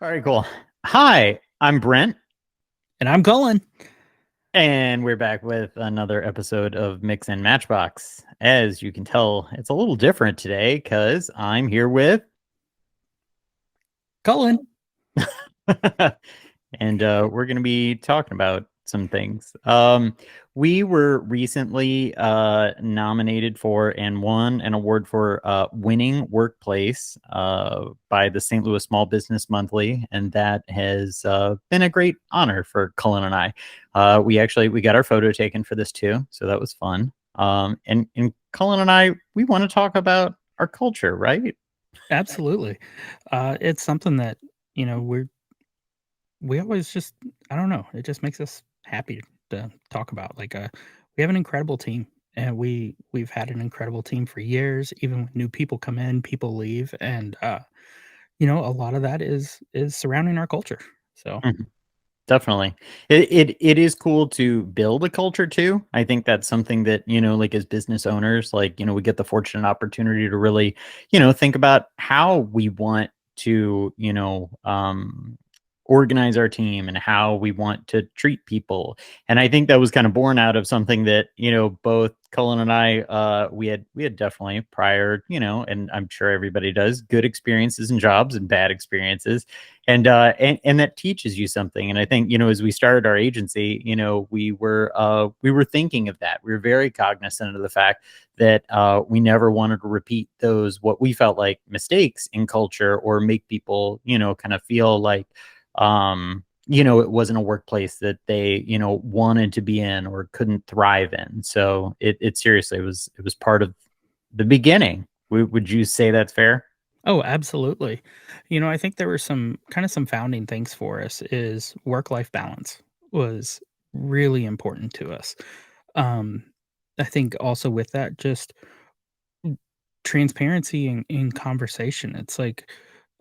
All right, cool. Hi, I'm Brent, And I'm Cullen. and we're back with another episode of Mix and Matchbox. As you can tell, it's a little different today because I'm here with, Cullen. and we're going to be talking about some things. We were recently nominated for and won an award for Winning Workplace by the St. Louis Small Business Monthly, and that has been a great honor for Cullen and I. We got our photo taken for this too, so that was fun. And Cullen and I, we want to talk about our culture, right? Absolutely. It's something that, we always just, I don't know, it just makes us happy to talk about. We have an incredible team, and we've had an incredible team for years. Even when new people come in, people leave, and a lot of that is surrounding our culture. So Mhm. Definitely. It is cool to build a culture too. I think that's something that, like as business owners, like, we get the fortunate opportunity to really, think about how we want to, organize our team and how we want to treat people. And I think that was kind of born out of something that, both Cullen and I we had definitely prior, and I'm sure everybody does, good experiences in jobs and bad experiences. And that teaches you something. And I think, as we started our agency, we were thinking of that. We were very cognizant of the fact that we never wanted to repeat those what we felt like mistakes in culture, or make people, kind of feel like it wasn't a workplace that they, wanted to be in or couldn't thrive in. So it seriously it was part of the beginning. Would you say that's fair? oh, absolutely. I think there were some founding things for us is work-life balance was really important to us. Um, I think also with that, just transparency in conversation. It's like,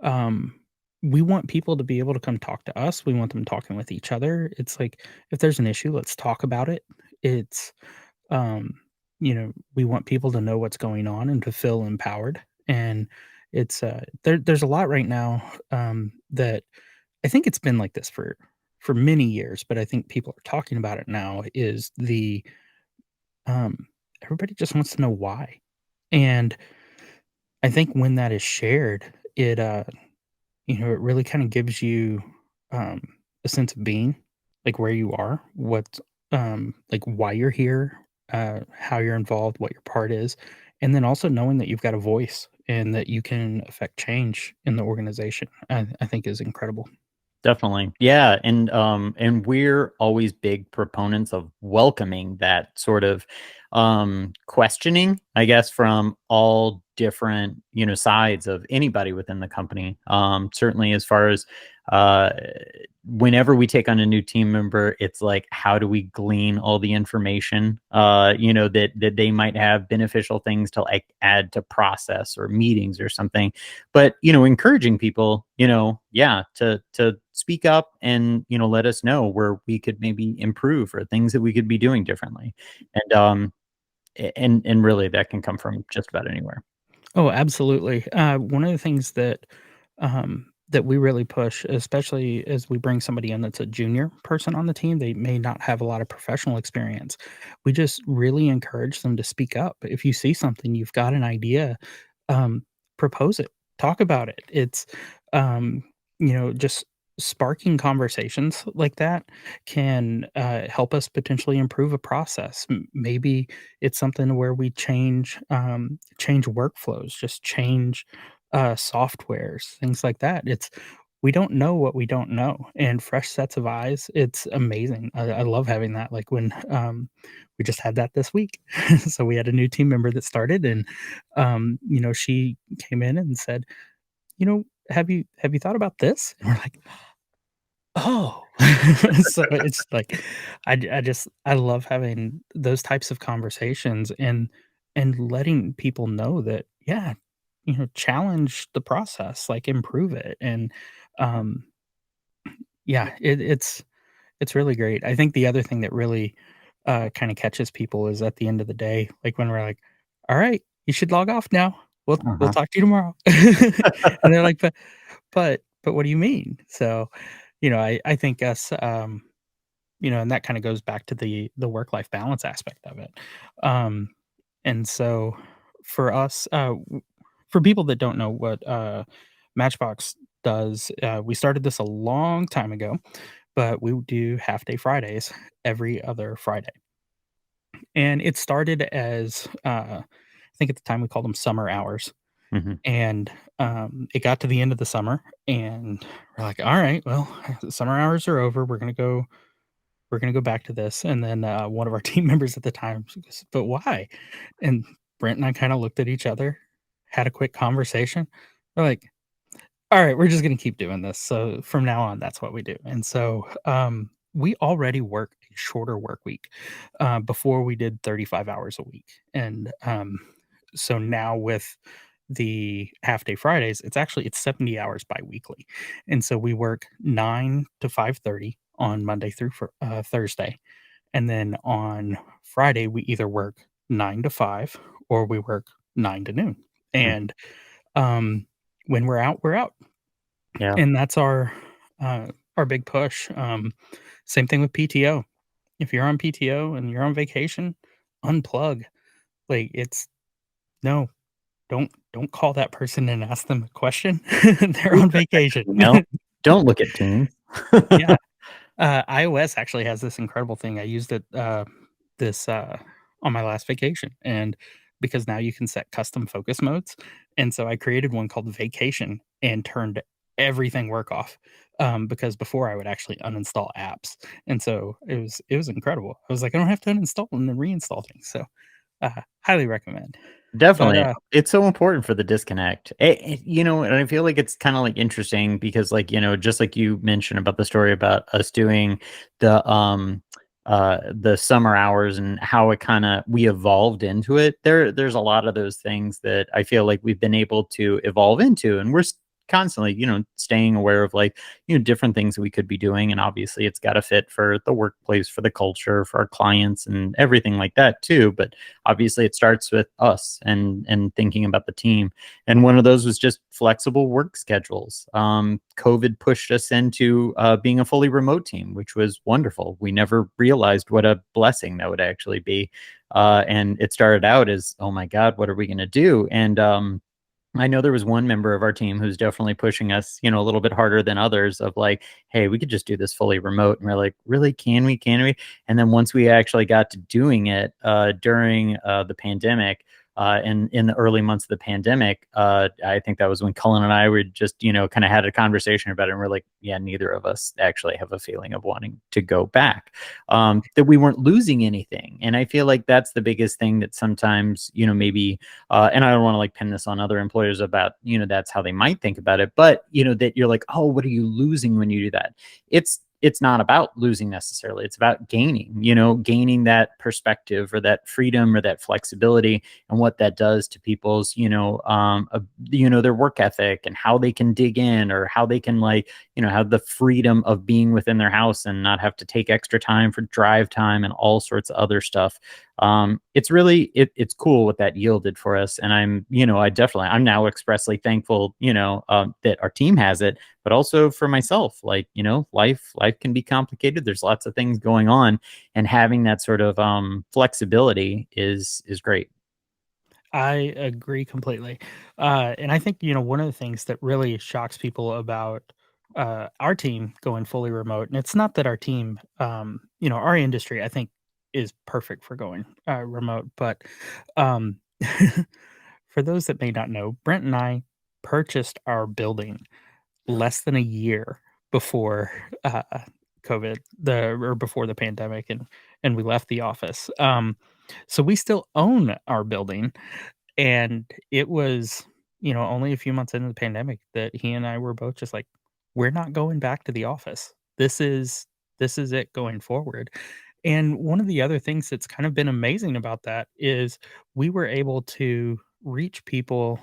um, we want people to be able to come talk to us. We want them talking with each other. It's like, if there's an issue, let's talk about it. It's, um, we want people to know what's going on and to feel empowered. And there's a lot right now, that I think it's been like this for many years, but I think people are talking about it now is um, everybody just wants to know why. And I think when that is shared, it really kinda gives you, um, a sense of being, like, where you are, like, why you're here, how you're involved, what your part is, and then also knowing that you've got a voice and that you can affect change in the organization, I think is incredible. Definitely. Yeah, and we're always big proponents of welcoming that sort of questioning, I guess, from all different, sides of anybody within the company. Certainly as far as uh whenever we take on a new team member, it's like, how do we glean all the information that they might have beneficial things to like add to process or meetings or something. But encouraging people, yeah, to speak up and let us know where we could maybe improve or things that we could be doing differently. And really that can come from just about anywhere. Oh, absolutely. One of the things that we really push, especially as we bring somebody in that's a junior person on the team, they may not have a lot of professional experience. We just really encourage them to speak up. If you see something, you've got an idea, um, propose it, talk about it. It's, um, just sparking conversations like that can help us potentially improve a process. Maybe it's something where we change workflows, just change softwares, things like that. It's we don't know what we don't know, and fresh sets of eyes. It's amazing. I love having that. Like when we just had that this week, so we had a new team member that started, and she came in and said, have you thought about this? And we're like, oh, so it's like, I love having those types of conversations and letting people know that, yeah, challenge the process, like improve it. And, um, yeah, it's really great. I think the other thing that really, kind of catches people is at the end of the day, like when we're like, all right, you should log off now. We'll Uh-huh. talk to you tomorrow. And they're like, but "But what do you mean?" So, I think us, and that kinda goes back to the work-life balance aspect of it. Um, and so for us, for people that don't know what, Matchbox does, we started this a long time ago, but we do half day Fridays every other Friday. And it started as, I think at the time we called them summer hours. Mhm. And, it got to the end of the summer, and we're like, "All right, well, the summer hours are over. We're gonna go back to this." And then, one of our team members at the time goes, "But why?" And Brent and I kinda looked at each other, had a quick conversation. We're like, "Alright, we're just gonna keep doing this. So from now on, that's what we do." And so, we already work a shorter work week. Before we did 35 hours a week. And, so now with the half day Fridays, it's 70 hours biweekly. And so we work 9 to 5:30 on Monday through Thursday. And then on Friday, we either work 9 to 5 or we work 9 to noon. Mm. And, when we're out, we're out. Yeah, And that's our big push. Same thing with PTO. If you're on PTO and you're on vacation, unplug. Like, it's no, don't call that person and ask them a question. They're please on don't check vacation. your email. Don't look at Teams. Yeah. iOS actually has this incredible thing. I used it, this, on my last vacation, and because now you can set custom focus modes, and so I created one called Vacation and turned everything work off, because before I would actually uninstall apps, and so it was incredible. I was like, "I don't have to uninstall and then reinstall things," so, highly recommend. But, Definitely. It's so important for the disconnect. And I feel like it's kinda, like, interesting because, like, just like you mentioned about the story about us doing the summer hours and how it kinda we evolved into it. There's a lot of those things that I feel like we've been able to evolve into, and we're constantly, staying aware of, like, different things that we could be doing, and obviously, it's gotta fit for the workplace, for the culture, for our clients, and everything like that too, but obviously it starts with us and thinking about the team, and one of those was just flexible work schedules. COVID pushed us into being a fully remote team, which was wonderful. We never realized what a blessing that would actually be, and it started out as, oh my god, what are we going to do? And I know there was one member of our team who's definitely pushing us, a little bit harder than others of like, hey, we could just do this fully remote. And we're like, really? Can we? Can we? And then once we actually got to doing it during the pandemic, and in the early months of the pandemic, I think that was when Cullen and I were just, kind of had a conversation about it. And we're like, yeah, neither of us actually have a feeling of wanting to go back, that we weren't losing anything. And I feel like that's the biggest thing that sometimes, maybe and I don't want to like pin this on other employers about, that's how they might think about it, but that you're like, oh, what are you losing when you do that? It's not about losing necessarily. It's about gaining, gaining that perspective or that freedom or that flexibility, and what that does to people's, their work ethic and how they can dig in, or how they can, like, have the freedom of being within their house and not have to take extra time for drive time and all sorts of other stuff. It's really it's cool what that yielded for us, and I'm now expressly thankful, that our team has it, but also for myself. Like, life can be complicated. There's lots of things going on, and having that sort of flexibility is great. I agree completely. And I think, one of the things that really shocks people about our team going fully remote, and it's not that our team, our industry, I think, is perfect for going remote, but um, for those that may not know, Brent and I purchased our building less than a year before COVID, or before the pandemic, and we left the office. So we still own our building, and it was, only a few months into the pandemic that he and I were both just like, "We're not going back to the office. This is it going forward." And one of the other things that's kind of been amazing about that is we were able to reach people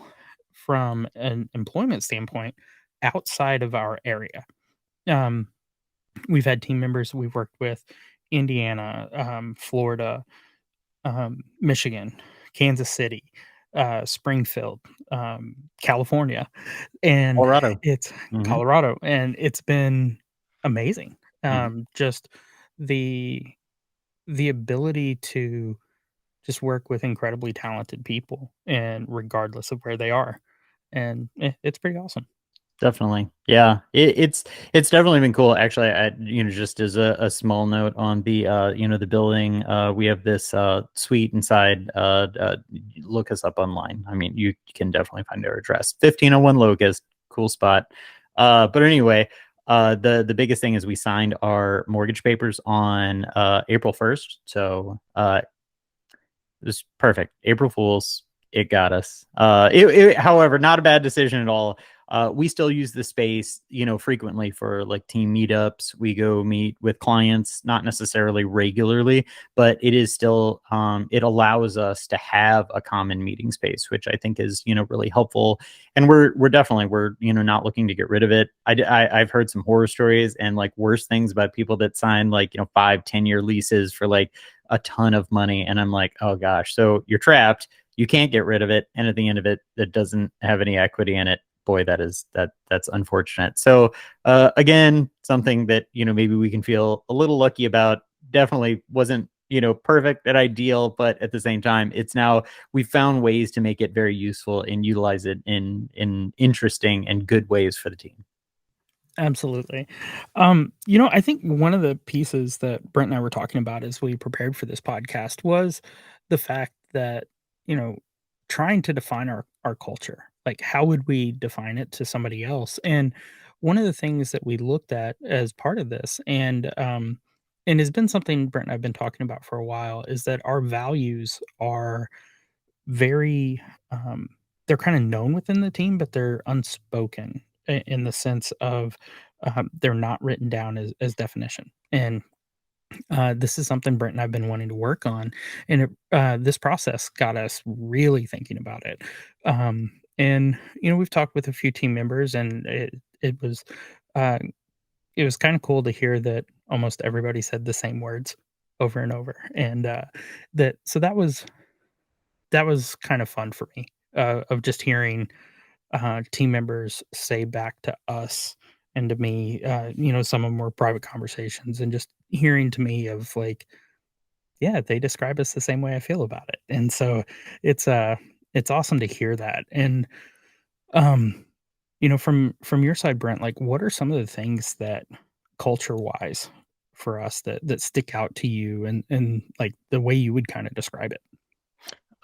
from an employment standpoint outside of our area. Um, we've had team members we've worked with Indiana, Florida, Michigan, Kansas City. Springfield, California, and Colorado. it's Hmm. Colorado, and it's been amazing. Hmm. Just the the ability to just work with incredibly talented people, and regardless of where they are, and it's pretty awesome. Definitely. Yeah. It's definitely been cool. Actually, just as a small note on the the building, we have this suite inside. Look us up online. I mean, you can definitely find our address. 1501 Locust, cool spot. But anyway, the biggest thing is we signed our mortgage papers on April 1st. So it was perfect. April Fools. It got us. However, not a bad decision at all. We still use the space, frequently for like team meetups. We go meet with clients, not necessarily regularly, but it is still, it allows us to have a common meeting space, which I think is, really helpful. And we're not looking to get rid of it. I've heard some horror stories and like worse things about people that sign like, 5, 10 year leases for like a ton of money. And I'm like, oh gosh, so you're trapped. You can't get rid of it. And at the end of it, it doesn't have any equity in it. Boy, that's unfortunate. So again, something that, maybe we can feel a little lucky about. Definitely wasn't, perfect and ideal, but at the same time, it's now we've found ways to make it very useful and utilize it in interesting and good ways for the team. Absolutely. I think one of the pieces that Brent and I were talking about as we prepared for this podcast was the fact that, you know, trying to define our culture. Like, how would we define it to somebody else? And one of the things that we looked at as part of this, and has been something Brent and I've been talking about for a while, is that our values are very, they're kinda known within the team, but they're unspoken in the sense of, they're not written down as definition, and, this is something Brent and I've been wanting to work on, and this process got us really thinking about it, and, we've talked with a few team members, and uh, it was kinda cool to hear that almost everybody said the same words over and over, and, that was kind of fun for me, of just hearing, team members say back to us and to me, some of them were private conversations and just hearing to me of like, yeah, they describe us the same way I feel about it. And so it's, uh, it's awesome to hear that. And, um, from your side, Brent, like what are some of the things that culture wise for us that stick out to you and like the way you would kind of describe it?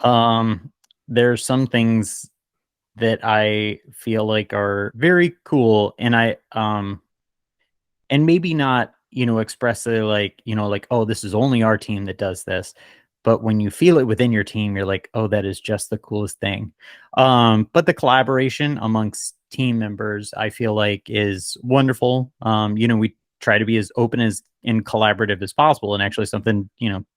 Um, there's some things that I feel like are very cool, and and maybe not, expressly like, like, oh, this is only our team that does this. But when you feel it within your team, you're like, oh, that is just the coolest thing. But the collaboration amongst team members, I feel like is wonderful. We try to be as open as and collaborative as possible. And actually something,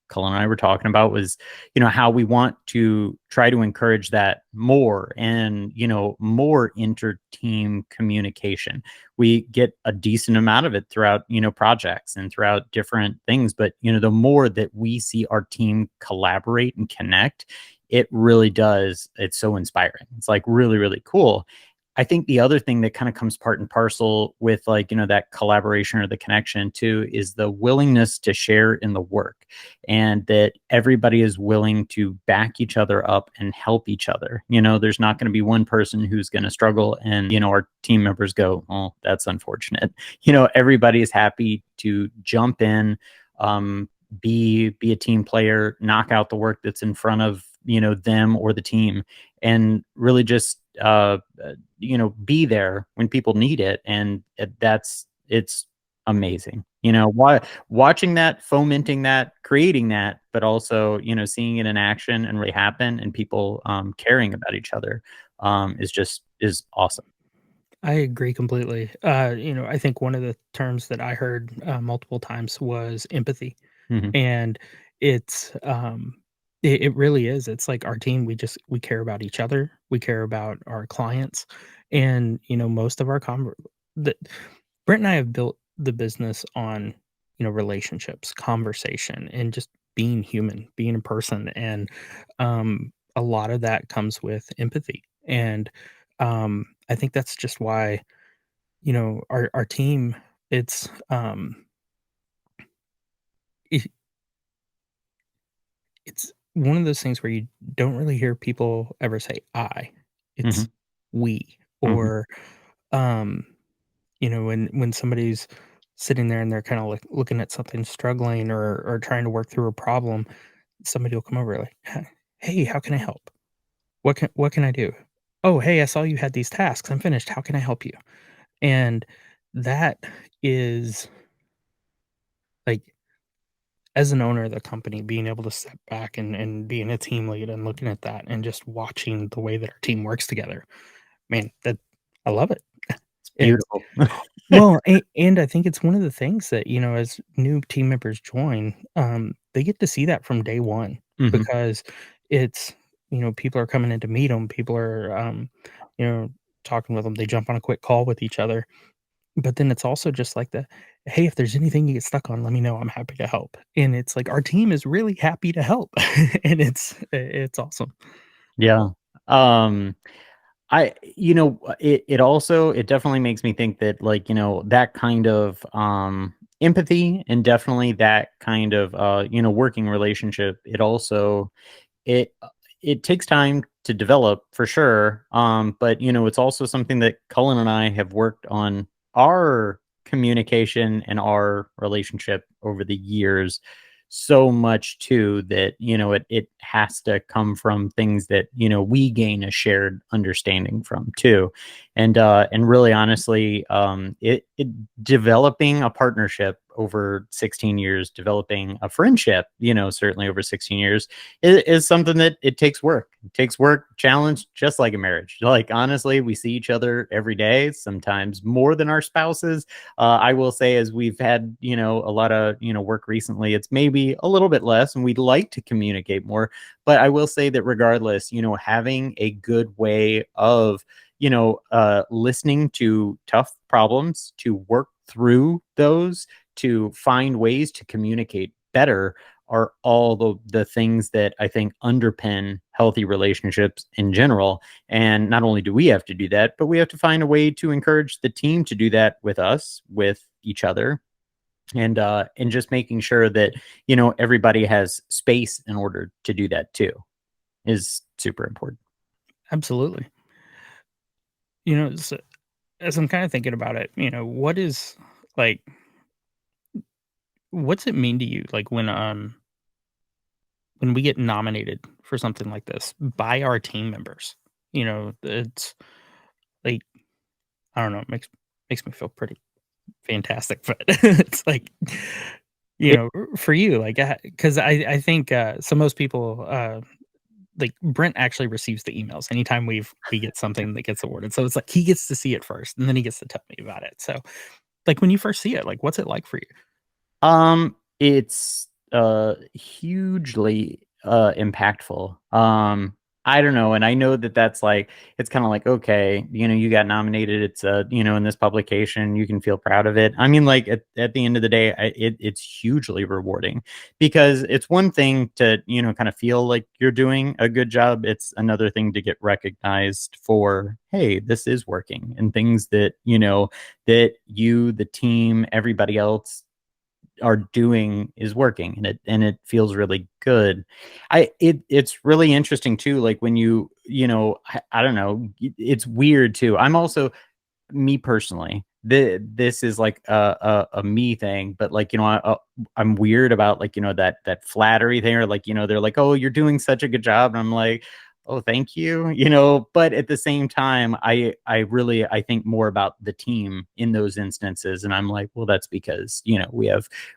Cullen and I were talking about was, how we want to try to encourage that more and, more inter-team communication. We get a decent amount of it throughout, projects and throughout different things, but the more that we see our team collaborate and connect, it really does, it's so inspiring. It's like really, really cool. I think the other thing that kind of comes part and parcel with like, that collaboration or the connection too is the willingness to share in the work, and that everybody is willing to back each other up and help each other. There's not going to be one person who's going to struggle and, our team members go, oh, that's unfortunate. Everybody is happy to jump in, um, be a team player, knock out the work that's in front of, them or the team, and really just be there when people need it. And it's amazing, why watching that, fomenting that, creating that, but also, seeing it in action and really happen, and people caring about each other, is awesome. I agree completely. I think one of the terms that I heard multiple times was empathy, Hmm. and it's it really is. It's like our team. We care about each other. We care about our clients, and most of our that Brent and I have built the business on relationships, conversation, and just being human, being a person, and a lot of that comes with empathy, and, I think that's just why, our team, it's, it it's one of those things where you don't really hear people ever say "I." It's Mhm. "we," Mhm. or, um, when somebody's sitting there and they're kinda, like, looking at something, struggling or trying to work through a problem, somebody will come over like, "Hey, how can I help? What can I do? Oh, hey, I saw you had these tasks. I'm finished. How can I help you?" And that is, like, as an owner of the company, being able to step back and being a team lead and looking at that and just watching the way that our team works together, man, that I love it. It's It's beautiful. well, and I think it's one of the things that, as new team members join, they get to see that from day one Mhm. because it's, people are coming in to meet them. People are, you know, talking with them. They jump on a quick call with each other. But then it's also just like the, "Hey, if there's anything you get stuck on, let me know. I'm happy to help." And it's like our team is really happy to help, and it's awesome. Yeah. Um, it also it definitely makes me think that, like, that kind of, empathy and definitely that kind of, working relationship, it it takes time to develop for sure. But it's also something that Cullen and I have worked on our communication and our relationship over the years so much too that it has to come from things that we gain a shared understanding from too. And really honestly, it developing a partnership over 16 years, developing a friendship, certainly over 16 years, is something that it takes work. It takes work, challenge, just like a marriage. Like, honestly, we see each other every day, sometimes more than our spouses. I will say, as we've had, a lot of, work recently, it's maybe a little bit less, and we'd like to communicate more. But I will say that regardless, having a good way of, listening to tough problems, to work through those, to find ways to communicate better are all the things that I think underpin healthy relationships in general. And not only do we have to do that, but we have to find a way to encourage the team to do that with us, with each other, and just making sure that everybody has space in order to do that too is super important. Absolutely. So as I'm kinda thinking about it, like, what's it mean to you, like, when we get nominated for something like this by our team members? It's like, I don't know, it makes me feel pretty fantastic, but it's like, It, for you, like, because I think, so most people, like, Brent actually receives the emails anytime we get something that gets awarded, so it's like he gets to see it first, and then he gets to tell me about it, so, like, when you first see it, like, what's it like for you? it's, hugely, impactful. I don't know, and I know that that's like it's kinda like, okay, you got nominated, it's, in this publication, you can feel proud of it. I mean, like, at the end of the day, it's hugely rewarding because it's one thing to, kinda feel like you're doing a good job, it's another thing to get recognized for, "Hey, this is working," and things that, that you, the team, everybody else are doing is working, and it feels really good. It's really interesting too, like when I don't know, it's weird too. I'm also, me personally, this is like a me thing, but like I'm weird about, like, that flattery thing, or like, they're like, "Oh, you're doing such a good job," and I'm like, "Oh, thank you," But at the same time, I think more about the team in those instances, and I'm like, well, that's because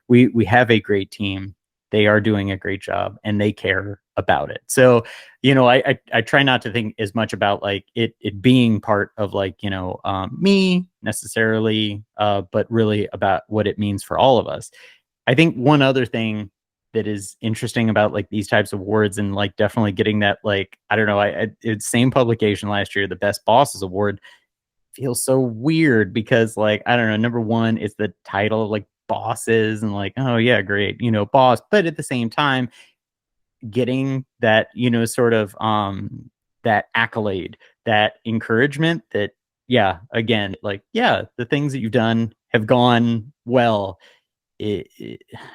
we have a great team. They are doing a great job, and they care about it. So I try not to think as much about like it being part of, like, me necessarily, but really about what it means for all of us. I think one other thing that is interesting about, like, these types of awards, and like definitely getting that, like, I don't know, it's same publication last year, the Best Bosses Award feels so weird because, like, I don't know, number one, it's the title of, like, bosses, and like, oh yeah, great, boss, but at the same time getting that, sort of that accolade, that encouragement that, yeah, again, like, yeah, the things that you've done have gone well. It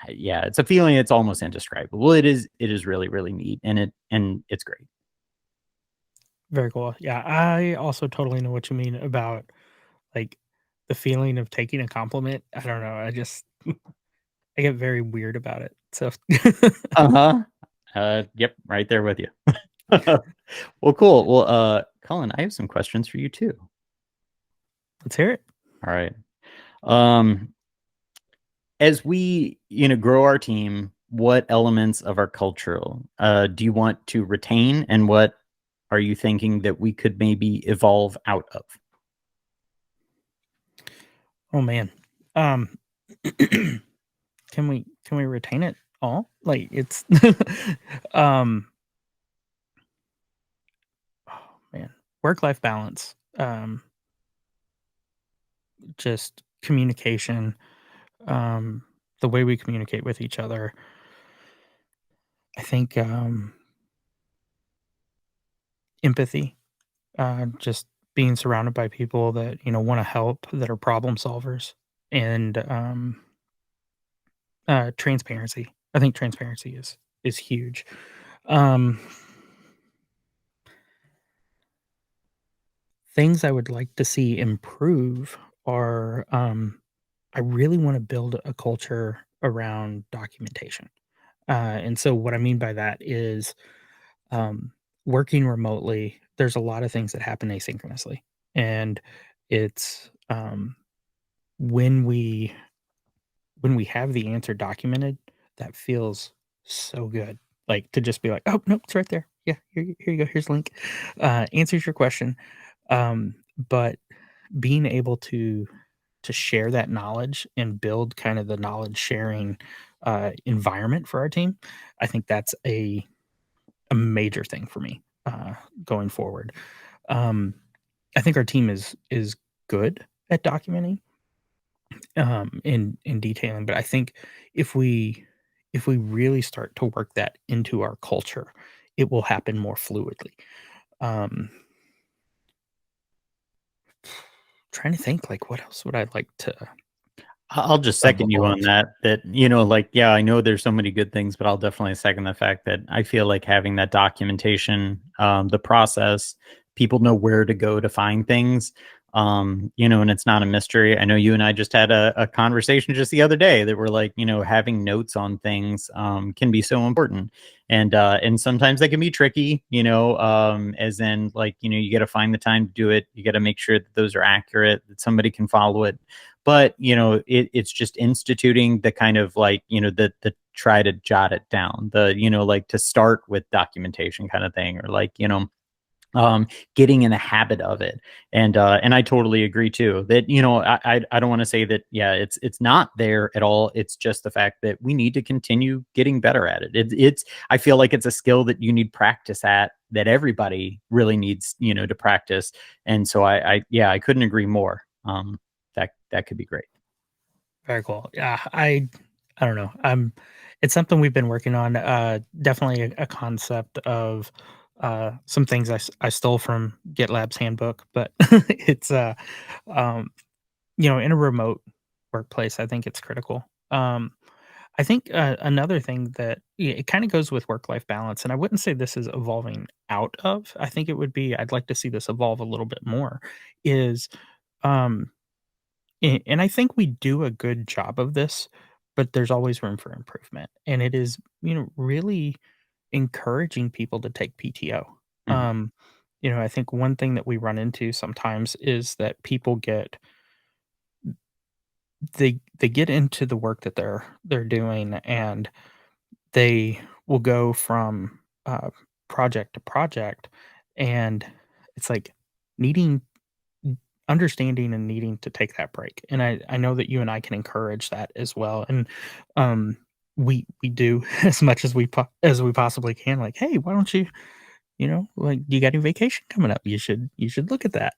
yeah, it's a feeling. It's almost indescribable. It is really, really neat, and it's great. Very cool. Yeah, I also totally know what you mean about, like, the feeling of taking a compliment. I don't know, I get very weird about it, so Uh-huh. Yep, right there with you. Well, cool. Well, Colin, I have some questions for you too. let's hear it. All right. Um, as we, grow our team, what elements of our cultural do you want to retain, and what are you thinking that we could maybe evolve out of? Oh, man. Um, can we retain it all? Like, it's um, oh, man. Work-life balance, just communication, um, the way we communicate with each other. I think, empathy, just being surrounded by people that, wanna help, that are problem solvers, and, transparency. I think transparency is huge. Um, things I would like to see improve are, I really wanna build a culture around documentation. And so what I mean by that is, um, working remotely, there's a lot of things that happen asynchronously, and it's, when we when we have the answer documented, that feels so good. Like, to just be like, "Oh, no, it's right there. Yeah, here you go. Here's the link." Answers your question. But being able to share that knowledge and build kind of the knowledge sharing, environment for our team, I think that's a major thing for me, going forward. Um, I think our team is good at documenting, in detailing, but I think if we really start to work that into our culture, it will happen more fluidly. Um, trying to think, like, what else would I like to I'll just second you on evolve? that. That, like, yeah, I know there's so many good things, but I'll definitely second the fact that I feel like having that documentation, the process, people know where to go to find things, and it's not a mystery. I know you and I just had a conversation just the other day that we're like, having notes on things can be so important, and sometimes they can be tricky, as in, like, you got to find the time to do it. You got to make sure that those are accurate, that somebody can follow it, but it's just instituting the kind of, like, the try to jot it down, the, like, to start with documentation kind of thing, or, like, getting in the habit of it. And I totally agree too that, I don't want to say that, yeah, it's not there at all. It's just the fact that we need to continue getting better at it. It's I feel like it's a skill that you need practice at, that everybody really needs, to practice. And so yeah, I couldn't agree more. That could be great. Very cool. Yeah, I don't know. It's something we've been working on. Definitely a concept of, some things I stole from GitLab's handbook, but it's um in a remote workplace, I think it's critical. I think, another thing that, yeah, it kinda goes with work-life balance, and I wouldn't say this is evolving out of. I think it would be, I'd like to see this evolve a little bit more, is, um and I think we do a good job of this, but there's always room for improvement, and it is, really encouraging people to take PTO. Mhm. I think one thing that we run into sometimes is that people they get into the work that they're doing, and they will go from, project to project, and it's like needing understanding and needing to take that break, and I know that you and I can encourage that as well, and, we do as much as we possibly can, like, "Hey, why don't you," like, "You got any vacation coming up? You should look at that."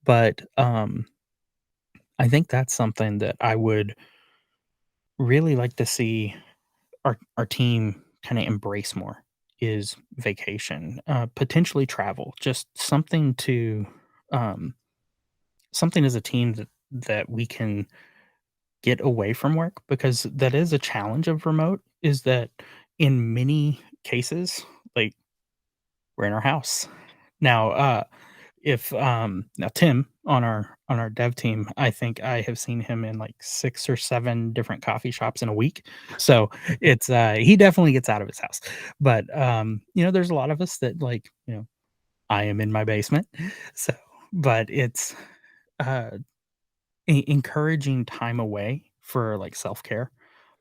But, I think that's something that I would really like to see our team kinda embrace more. is vacation, potentially travel, just something to something as a team that we can get away from work, because that is a challenge of remote, is that in many cases, like, we're in our house. Now, if now Tim on our dev team, I think I have seen him in like 6 or 7 different coffee shops in a week. So it's he definitely gets out of his house. But there's a lot of us that, like, I am in my basement. So but it's uh encouraging time away for like self-care,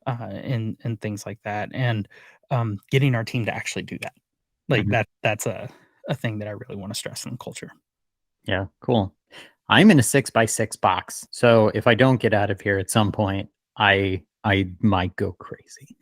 and things like that, and getting our team to actually do that. Like Mhm. that's a thing that I really want to stress in culture. Yeah, cool. I'm in a 6 by 6 box, so if I don't get out of here at some point, I might go crazy.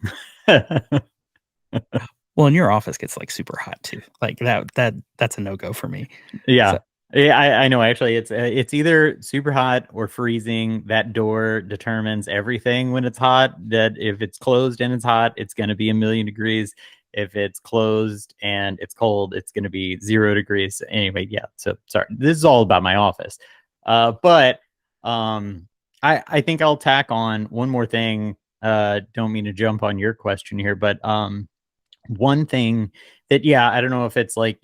Well, and your office gets, like, super hot too. Like, that's a no-go for me. So Yeah. Yeah, I know, actually, it's either super hot or freezing. That door determines everything when it's hot, that if it's closed and it's hot, it's gonna be 1,000,000 degrees. If it's closed and it's cold, it's gonna be 0 degrees. Anyway, yeah, so sorry. This is all about my office. But, um, I think I'll tack on one more thing. Don't mean to jump on your question here, but, one thing that, yeah, I don't know if it's like,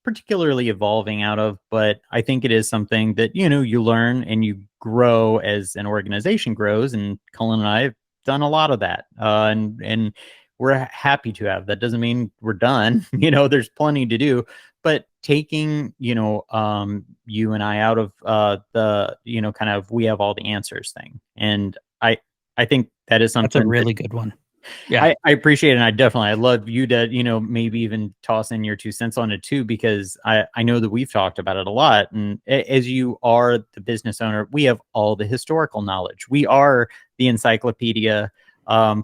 particularly evolving out of, but I think it is something that, you learn and you grow as an organization grows. And Cullen and I have done a lot of that. And we're happy to have. That doesn't mean we're done. There's plenty to do. But taking, you and I out of the, kind of we have all the answers thing. And I think that is that's a something that really good one. Yeah, I appreciate it, and I'd love you to, maybe even toss in your 2 cents on it too, because I know that we've talked about it a lot. And as you are the business owner, we have all the historical knowledge. We are the encyclopedia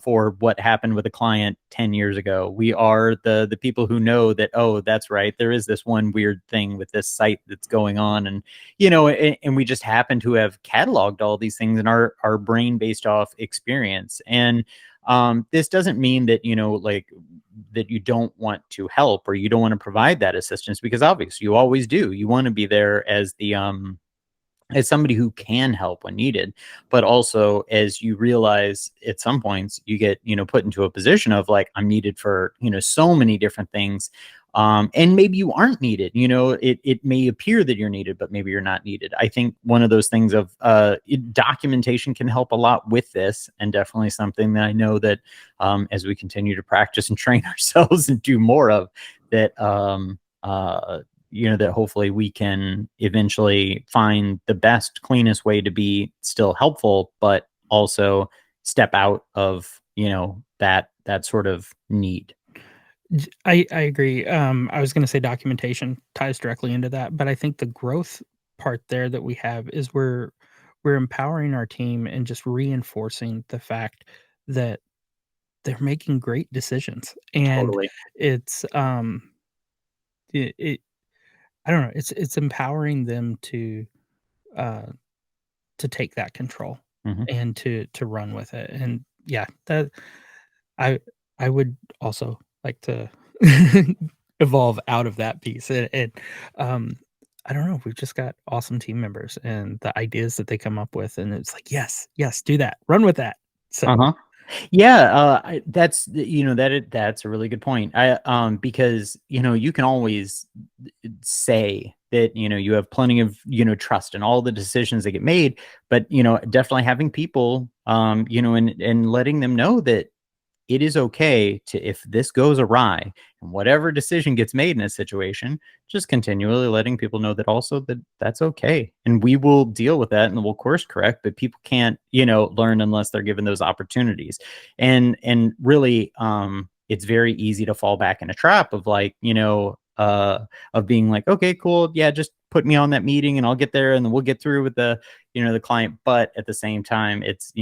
for what happened with a client 10 years ago. We are the people who know that, oh, that's right, there is this one weird thing with this site that's going on. And and we just happen to have cataloged all these things in our brain based off experience. And this doesn't mean that, like, that you don't want to help or you don't want to provide that assistance, because obviously you always do. You want to be there as the as somebody who can help when needed. But also, as you realize at some points, you get, put into a position of like, I'm needed for, so many different things. And maybe you aren't needed. It may appear that you're needed, but maybe you're not needed. I think one of those things of documentation can help a lot with this, and definitely something that I know that as we continue to practice and train ourselves and do more of, that that hopefully we can eventually find the best, cleanest way to be still helpful, but also step out of, that sort of need. I agree. I was gonna say documentation ties directly into that, but I think the growth part there that we have is we're empowering our team and just reinforcing the fact that they're making great decisions, and Totally. it's, it I don't know, it's empowering them uh, to take that control Hmm. and to run with it, and yeah, that I I would also like to evolve out of that piece, and, um, I don't know, we've just got awesome team members and the ideas that they come up with, and it's like, "Yes, yes, do that, run with that." So Uh-huh. Yeah, that's a really good point. Because you can always say that you have plenty of trust in all the decisions that get made, but definitely having people and letting them know that it is okay to, if this goes awry and whatever decision gets made in a situation, just continually letting people know that also that that's okay. And we will deal with that and we'll course correct, but people can't, learn unless they're given those opportunities. And really, it's very easy to fall back in a trap of like, of being like, okay, cool. Yeah, just put me on that meeting and I'll get there and then we'll get through with the client. But at the same time, it's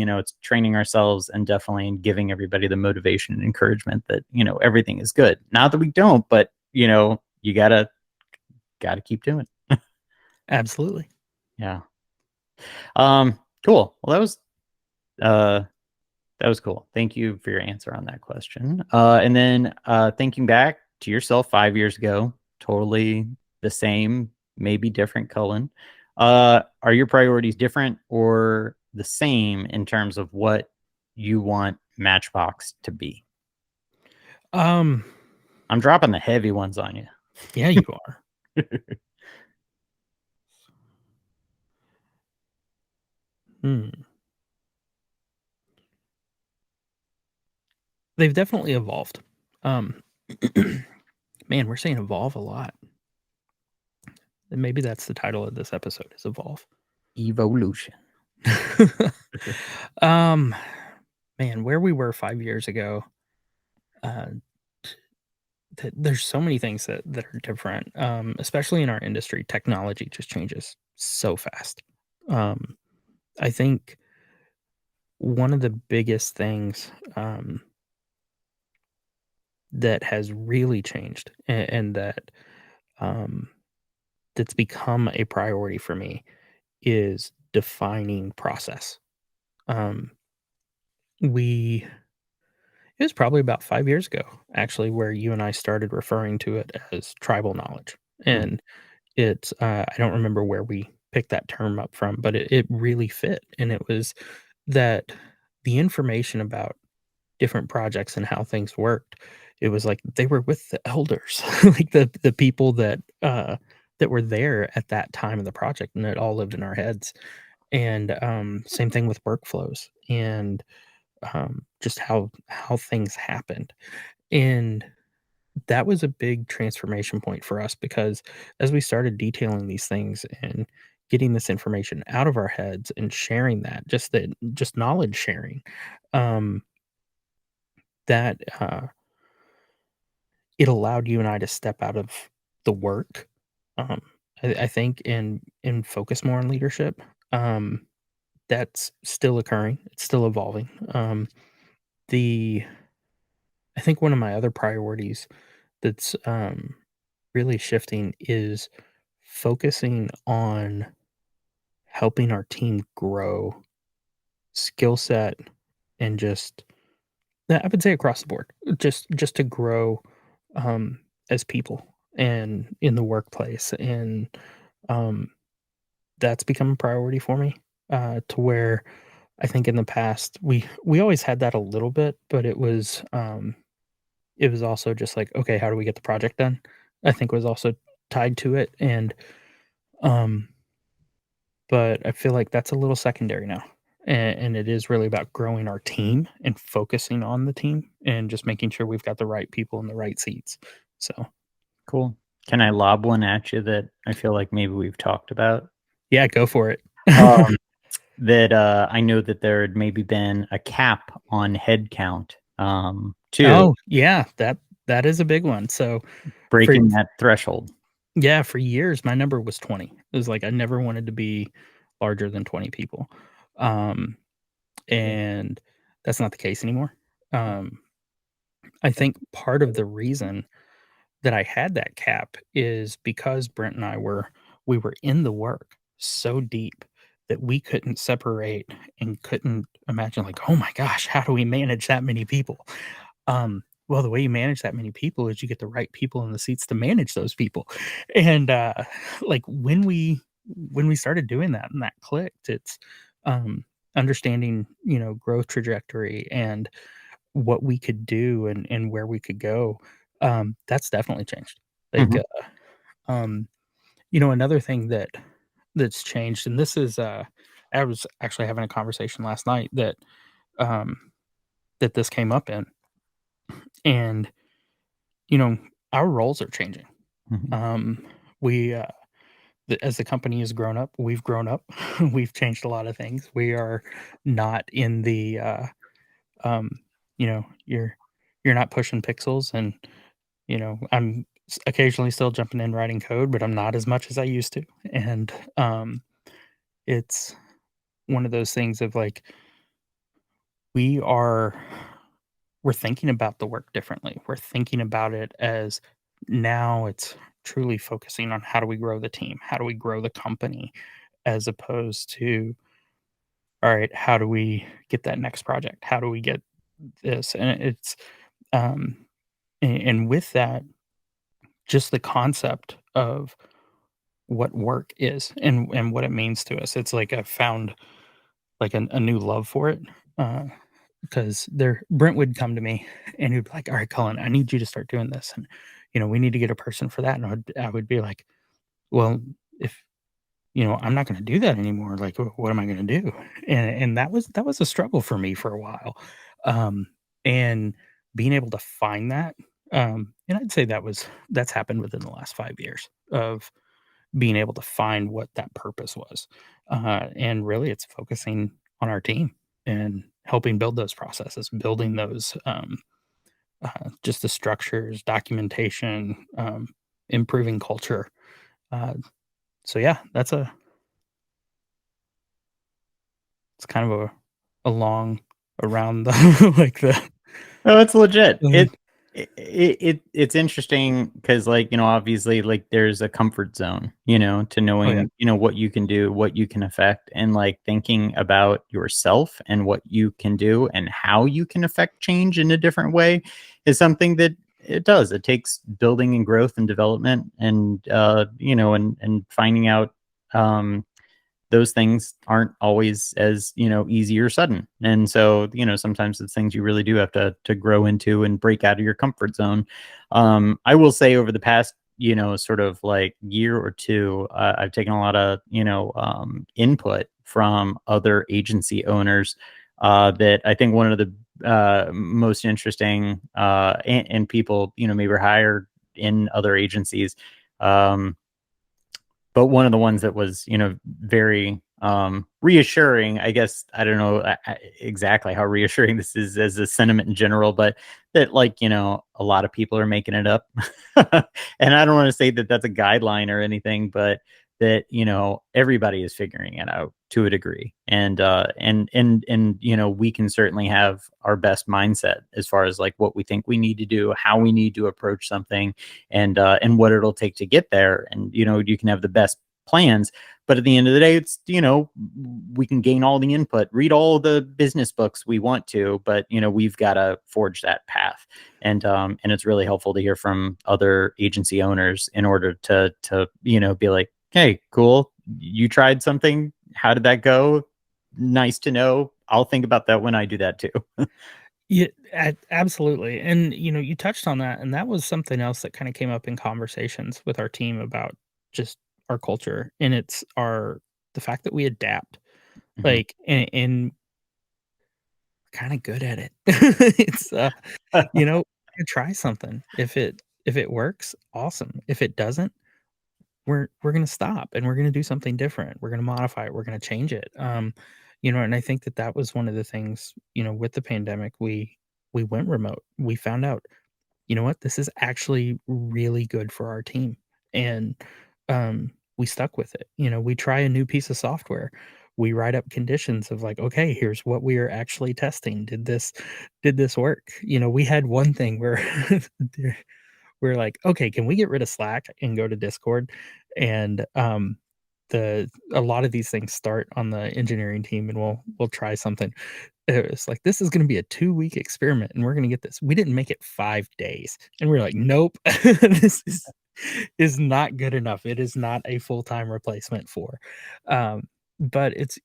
training ourselves and definitely giving everybody the motivation and encouragement that everything is good. Not that we don't, but you gotta keep doing it. absolutely. Yeah. Cool. Well, uh that was cool. Thank you for your answer on that question. And then thinking back, to yourself 5 years ago, totally the same, maybe different, Cullen. Are your priorities different or the same in terms of what you want Matchbox to be? Um, I'm dropping the heavy ones on you. yeah, you are. Hmm. They've definitely evolved. Um, man, we're saying evolve a lot. And maybe that's the title of this episode is evolve. Evolution. um, man, where we were 5 years ago, uh, there's so many things that are different, especially in our industry. Technology just changes so fast. Um, I think one of the biggest things, that has really changed and that, um, that's become a priority for me is defining process. Um, we It was probably about 5 years ago, actually, where you and I started referring to it as tribal knowledge, Mhm. and it's, I don't remember where we picked that term up from, but it really fit, and it was that the information about different projects and how things worked, it was like they were with the elders, like the people that were there at that time of the project, and it all lived in our heads, and, same thing with workflows and, just how things happened, and that was a big transformation point for us because as we started detailing these things and getting this information out of our heads and sharing that, just knowledge sharing, um, that, it allowed you and I to step out of the work, um, I think, and focus more on leadership. That's still occurring, it's still evolving. The I think one of my other priorities that's, really shifting is focusing on helping our team grow skill set and just yeah, I would say across the board, just to grow, as people and in the workplace, and, um, that's become a priority for me, to where I think in the past we always had that a little bit, but it was also just like, "Okay, how do we get the project done?" I think was also tied to it, and, um but I feel like that's a little secondary now, and it is really about growing our team and focusing on the team and just making sure we've got the right people in the right seats. So, Cool. Can I lob one at you that I feel like maybe we've talked about? yeah, go for it. Um, that I know that there had maybe been a cap on head count, too, Oh, yeah, that is a big one. So, for breaking that threshold. yeah, for years, my number was 20. It was like I never wanted to be larger than 20 people. Um, Cool. and that's not the case anymore. Um, I think part of the reason that I had that cap is because Brent and I we were in the work so deep that we couldn't separate and couldn't imagine like, "Oh my gosh, how do we manage that many people?" Well, the way you manage that many people is you get the right people in the seats to manage those people. And, like, when we started doing that and that clicked, it's, um, understanding, growth trajectory and what we could do and where we could go, that's definitely changed. Like, Mhm, um, another thing that's changed, and this is, I was actually having a conversation last night um, that this came up in, and, you know, our roles are changing. mhm. Um, we, as the company has grown up, we've grown up. We've changed a lot of things. We are not in the, um, you're not pushing pixels and I'm occasionally still jumping in writing code, but I'm not as much as I used to. And it's one of those things of like we are we're thinking about the work differently. We're thinking about it as now it's truly focusing on how do we grow the team? How do we grow the company as opposed to all right, how do we get that next project? How do we get this? And it's um and with that just the concept of what work is and what it means to us. It's like I've found like a new love for it. Because there Brent would come to me and he'd be like, "All right, Colin, I need you to start doing this, and we need to get a person for that." And I would be like, "Well, if I'm not going to do that anymore. Like, what am I going to do?" And that was a struggle for me for a while, um, and being able to find that, and I'd say that's happened within the last 5 years of being able to find what that purpose was, and really, it's focusing on our team and helping build those processes, building those, just the structures, documentation, improving culture. Uh, so yeah, it's kind of a long around the like No, it's legit. the It's interesting because, like, obviously, like, there's a comfort zone, to oh yeah, knowing, what you can do, what you can affect, and like thinking about yourself and what you can do and how you can affect change in a different way is something that it does. It takes building and growth and development and and finding out those things aren't always as easy or sudden, and so sometimes it's things you really do have to grow into and break out of your comfort zone. I will say over the past sort of like year or two, I've taken a lot of input from other agency owners, that I think one of the most interesting, and people maybe hired in other agencies, um, but one of the ones that was very reassuring, I guess. I don't know exactly how reassuring this is as a sentiment in general, but that, like, a lot of people are making it up. And I don't want to say that that's a guideline or anything, but that everybody is figuring it out to a degree, and we can certainly have our best mindset as far as like what we think we need to do, how we need to approach something, and what it'll take to get there. And you can have the best plans, but at the end of the day, it's we can gain all the input, read all the business books we want to, but we've got to forge that path. And it's really helpful to hear from other agency owners in order to be like, hey, cool, you tried something, how did that go? Nice to know. I'll think about that when I do that too. yeah, absolutely. And you touched on that, and that was something else that kind of came up in conversations with our team about just our culture, and it's our the fact that we adapt, Mhm. like, and kind of good at it. It's you try something. If it works, awesome. If it doesn't, we're gonna stop and we're gonna do something different. We're gonna modify it. We're gonna change it. And I think that was one of the things, with the pandemic, we went remote. We found out, you know what, this is actually really good for our team, and we stuck with it. We try a new piece of software. We write up conditions of like, okay, here's what we are actually testing. Did this work? We had one thing where we're like, "Okay, can we get rid of Slack and go to Discord?" And, a lot of these things start on the engineering team, and we'll try something. It's like, "This is gonna be a 2-week experiment, and we're gonna get this." We didn't make it 5 days, and we're like, "Nope. This is not good enough. It is not a full-time replacement for." But it's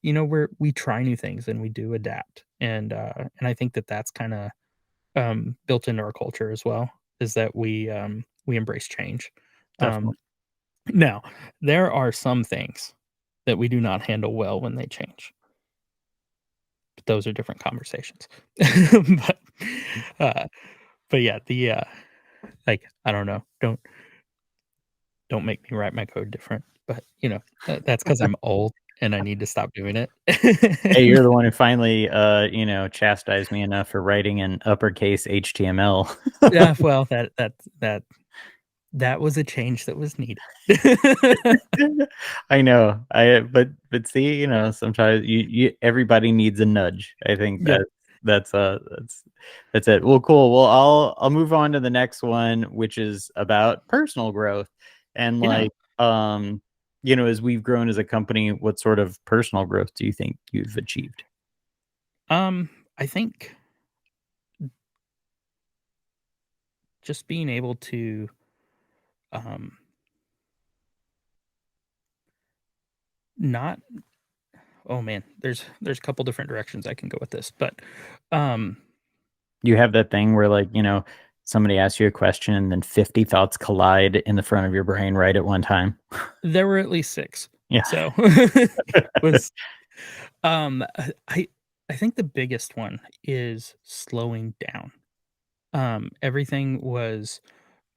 we try new things, and we do adapt, and I think that that's kinda built into our culture as well, is that we embrace change. Um, Definitely. Now, there are some things that we do not handle well when they change, but those are different conversations. But, uh, but yeah, like, I don't know, don't make me write my code different, but, that's because 'cause I'm old and I need to stop doing it. Hey, you're the one who finally chastised me enough for writing in uppercase HTML. Yeah, well, that was a change that was needed. I know. But see, sometimes you everybody needs a nudge. I think Yep. that's it. Well, cool. Well, I'll move on to the next one, which is about personal growth. And Yeah. like, as we've grown as a company, what sort of personal growth do you think you've achieved? I think just being able to, Um, not oh man, there's a couple different directions I can go with this, but um, You have that thing where, like, somebody asks you a question and then 50 thoughts collide in the front of your brain right at one time. there were at least 6. Yeah. So, it was, um, I think the biggest one is slowing down. Everything was,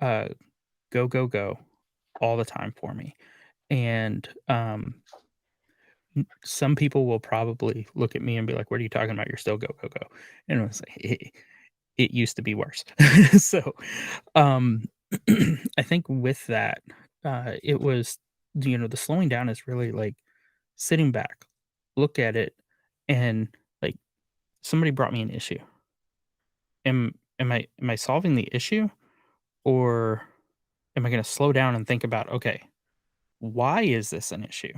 uh, go, go, go all the time for me, and, some people will probably look at me and be like, "What are you talking about? You're still go, go, go." And I was like, it used to be worse." So, um, I think with that, it was, the slowing down is really, like, sitting back, look at it, and, like, somebody brought me an issue. Am I solving the issue, or am I gonna slow down and think about, "Okay, why is this an issue?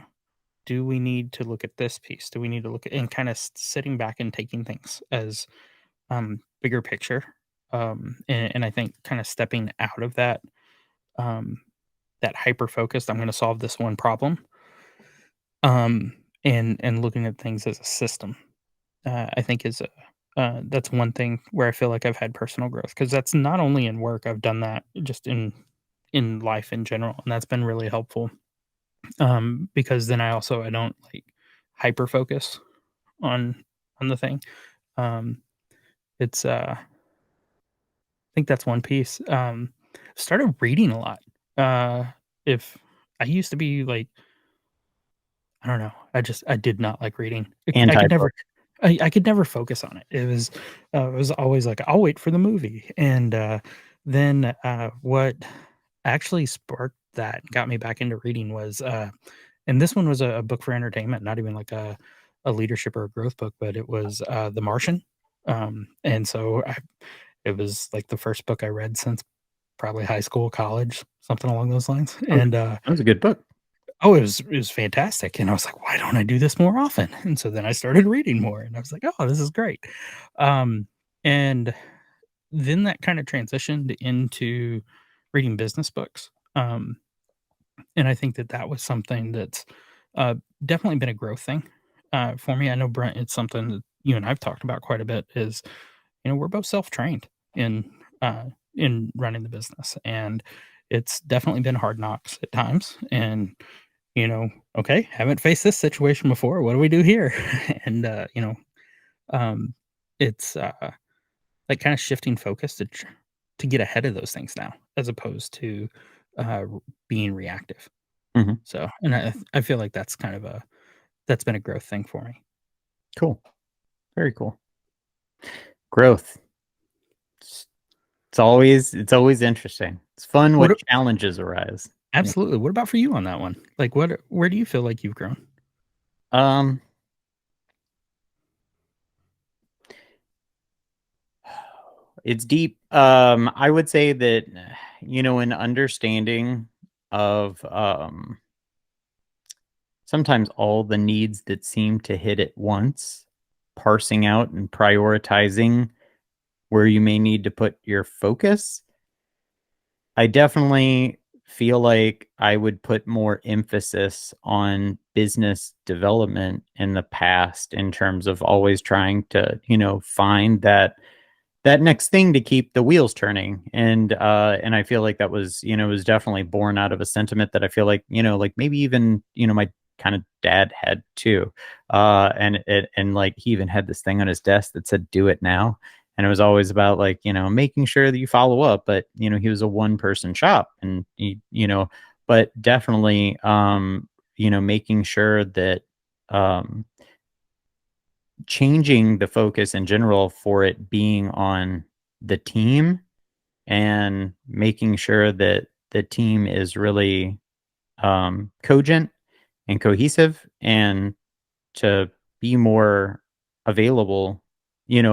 Do we need to look at this piece? Do we need to look at," and kinda sitting back and taking things as, bigger picture, and I think kinda stepping out of um, that hyper focused, "I'm gonna solve this one problem," um, and looking at things as a system, I think is a that's one thing where I feel like I've had personal growth, because that's not only in work, I've done that just in life in general, and that's been really helpful, because then I don't, like, hyper focus on the thing. Um, it's, I think that's one piece. Started reading a lot. If I used to be like, I don't know, I did not like reading. I could never Anti-book. I could never focus on it. It was always like, "I'll wait for the movie," and, then, what actually sparked that, got me back into reading was, and this one was a book for entertainment, not even like a leadership or a growth book, but it was, The Martian, and so it was, like, the first book I read since probably high school, college, something along those lines, Oh, and, that was a good book. oh, it was fantastic, and I was like, "Why don't I do this more often?" And so then I started reading more, and I was like, "Oh, this is great." Um, and then that kinda transitioned into reading business books, and I think that that was something that's, uh, definitely been a growth thing, for me. I know, Brent, it's something that you and I've talked about quite a bit is, we're both self-trained in running the business, and it's definitely been hard knocks at times, and, "Okay, haven't faced this situation before, what do we do here?" And, um, it's, like, kinda shifting focus to get ahead of those things now, as opposed to, being reactive. Mhm. So, and I feel like that's been a growth thing for me. Cool. Very cool. Growth. It's it's always interesting. It's fun What what a challenges arise. Yeah. Absolutely. What about for you on that one? Like, where do you feel like you've grown? Um, it's deep. I would say that, an understanding of, sometimes all the needs that seem to hit at once, parsing out and prioritizing where you may need to put your focus. I definitely feel like I would put more emphasis on business development in the past in terms of always trying to, find that next thing to keep the wheels turning. And I feel like that was, was definitely born out of a sentiment that I feel like, like maybe even, my kind of dad had too. And like he even had this thing on his desk that said do it now. And it was always about, like, making sure that you follow up. But, he was a one person shop, and but definitely, making sure that, um changing the focus in general for it being on the team, and making sure that the team is really, cogent and cohesive, and to be more available,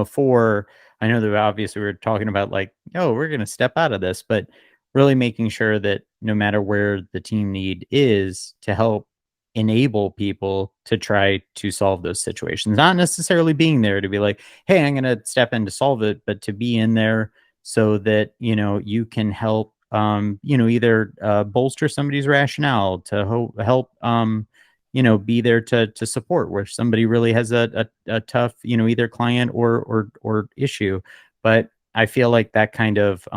for, I know that obviously we were talking about, like, "Oh, we're gonna step out of this," but really making sure that no matter where the team need is, to help enable people to try to solve those situations. Not necessarily being there to be like, "Hey, I'm gonna step in to solve it," but to be in there so that, you can help, either bolster somebody's rationale, to help, be there to support where somebody really has a tough, either client or issue. But I feel like that kind of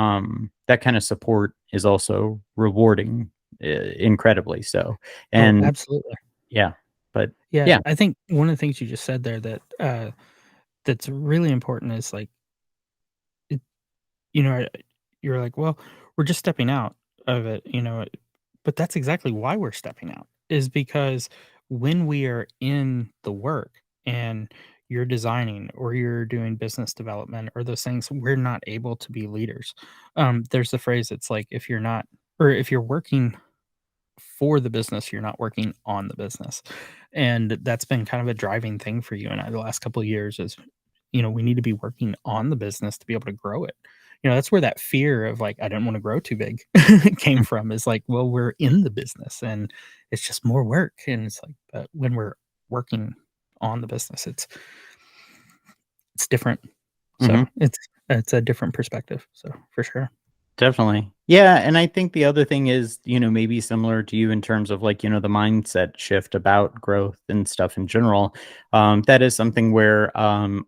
support is also rewarding, incredibly so. Oh, And absolutely. yeah, but Yeah, yeah. I think one of the things you just said there that's really important is, like, it you know, you're like, "Well, we're just stepping out of it," but that's exactly why we're stepping out, is because when we are in the work and you're designing or you're doing business development or those things, we're not able to be leaders. There's the phrase, it's like, if you're not, or if you're working for the business, you're not working on the business. And that's been kind of a driving thing for you and I the last couple of years is, we need to be working on the business to be able to grow it. That's where that fear of, like, I didn't want to grow too big came from, is like, well, we're in the business and it's just more work. And it's like, but when we're working on the business, it's different. So Mhm. it's a different perspective. So for sure. Definitely. Yeah, and I think the other thing is, maybe similar to you in terms of like, the mindset shift about growth and stuff in general. That is something where, in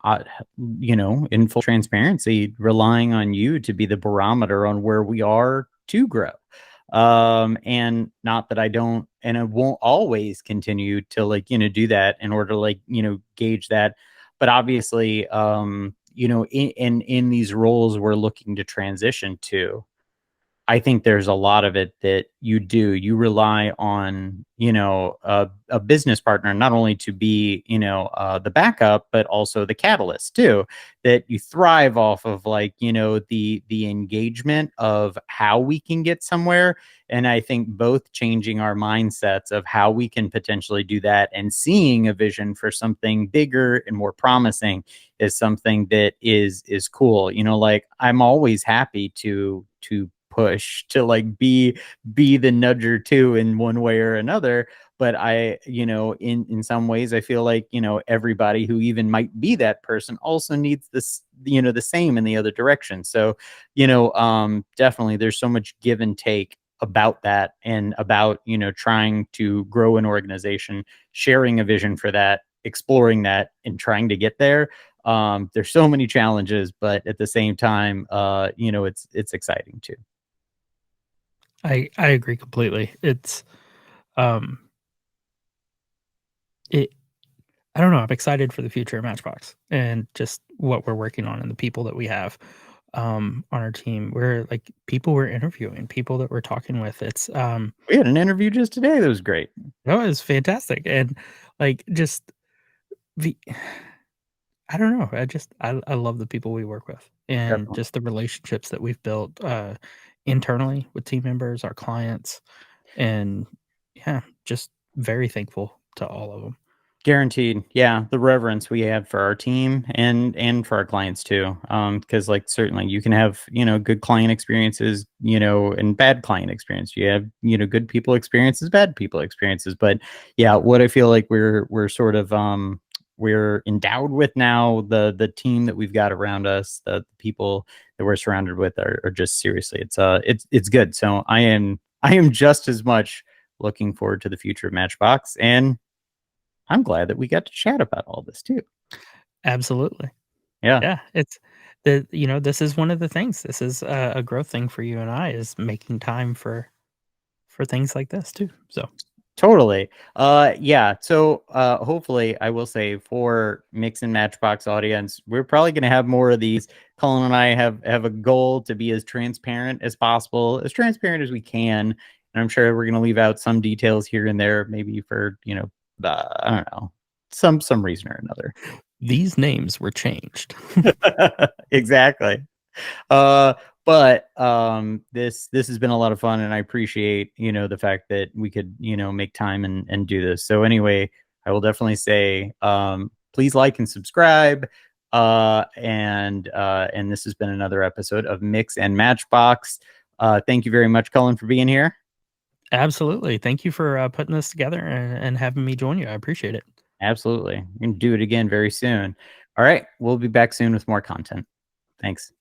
full transparency, relying on you to be the barometer on where we are to grow. And not that I don't, and I won't always continue to like, do that in order to like, gauge that. But obviously, in these roles we're looking to transition to, I think there's a lot of it that you do. You rely on, a business partner, not only to be, the backup, but also the catalyst too. That you thrive off of, like, the engagement of how we can get somewhere. And I think both changing our mindsets of how we can potentially do that and seeing a vision for something bigger and more promising is something that is cool. Like, I'm always happy to push to like be the nudger too in one way or another. But I, in some ways I feel like, everybody who even might be that person also needs this, the same in the other direction. So, definitely there's so much give and take about that, and about, trying to grow an organization, sharing a vision for that, exploring that, and trying to get there. There's so many challenges, but at the same time, it's exciting too. I agree completely. Um it I don't know, I'm excited for the future of Matchbox and just what we're working on and the people that we have, on our team. We're like, people we're interviewing, people that we're talking with. We had an interview just today that was great. No, it's fantastic. And like, just the I don't know. I love the people we work with and Definitely. just the relationships that we've built internally with team members, our clients, and yeah, just very thankful to all of them. Guaranteed. Yeah, the reverence we have for our team and for our clients too. Because like certainly you can have, good client experiences, and bad client experience. You have, good people experiences, bad people experiences. But yeah, what I feel like we're sort of we're endowed with now, the team that we've got around us, the people that we're surrounded with are just seriously, it's good. So I am just as much looking forward to the future of Matchbox, and I'm glad that we got to chat about all this too. Absolutely. Yeah, Yeah, this is one of the things. This is a growth thing for you and I, is making time for things like this too. So, totally. Yeah. So, hopefully, I will say for Mix and Matchbox audience, we're probably going to have more of these. Colin and I have a goal to be as transparent as possible, as transparent as we can. And I'm sure we're going to leave out some details here and there, maybe for, I don't know, some reason or another. these names were changed. Exactly. Uh, but this has been a lot of fun, and I appreciate, the fact that we could, make time and do this. So anyway, I will definitely say, please like and subscribe. And this has been another episode of Mix and Matchbox. Thank you very much, Cullen, for being here. Absolutely. Thank you for putting this together and having me join you. I appreciate it. Absolutely. We're gonna do it again very soon. All right, we'll be back soon with more content. Thanks.